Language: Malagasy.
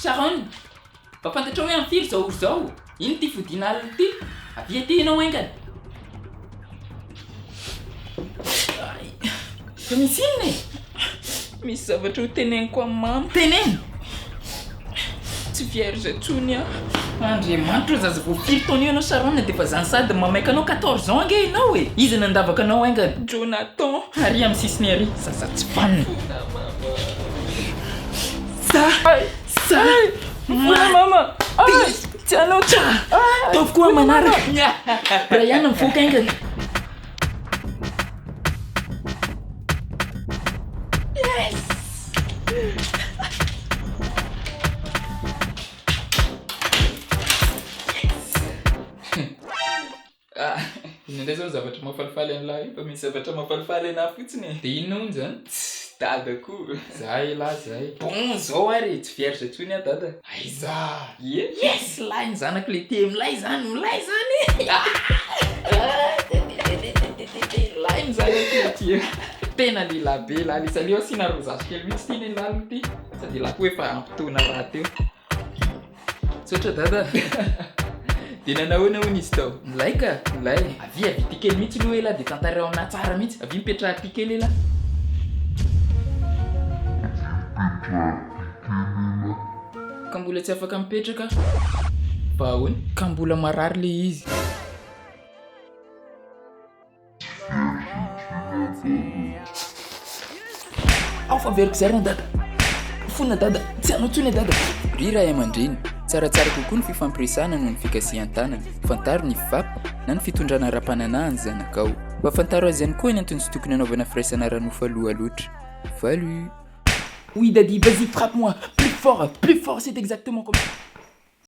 Sharon, fantatra hoe am'firy zao. Ino ty fodiana alina ty? Avia ty ianao engany. Fa misy inona e? Misy zavatra ho teneniko amin'ny mamy. Teneny! Tsy vierge intsony aho. Andriamanitra, zaza vao firy taona eo anao Sharon dia fa zany sady mamaika anao 14 ans ange ianao e. Izy nandavaka anao engany. Jonathan. Ary amin'ny sisiny ary, zaza tsy fanina. Mama. Tsy anao tsy. Taovy koa manaraka. Brian mivoaka engany. Indray zao zavatra mahafalifaly an'lahy io, fa misy zavatra mahafalifaly anahy fotsiny e. Dia inona hono zany? Dadako. Zahay lahy zahay. Bon zao ary tsy vierge intsony aho dada. Aiza! Yes, lahy ny zanako le te milay zany. lahy ny zanako le ty. Tena lehilahy be lahy. Isan'io aho sina rozasy kely mihitsy ty ny laliny ty. Sady lahy koa efa ampitoana raha teo. Tsotra dada. Dia nanahoana hono izy tao? Milaika. Avia ty kely mihitsy aloha ela dia tantarao aminahy tsara mihitsy. Avia mipetraha ty kely ela. Ka mbola tsy afaka mipetraka? Fa ahoana? Ka mbola marary le izy. Ao fa veriko zarina dada. Fona dada, tsy anao intsony dada. Ry ray aman-dreny, tsaratsara kokoa ny fifampiresahana noho ny fikasihan-tanana. Fantaro ny fifapy na ny fitondrana ara-pananahy ny zanakao. Fa fantaro azy ihany koa ny antony tsy tokony anaovana firaisana ranofa aloha loatra. Valu. Oui daddy, vas-y frappe-moi. Plus fort, c'est exactement comme ça.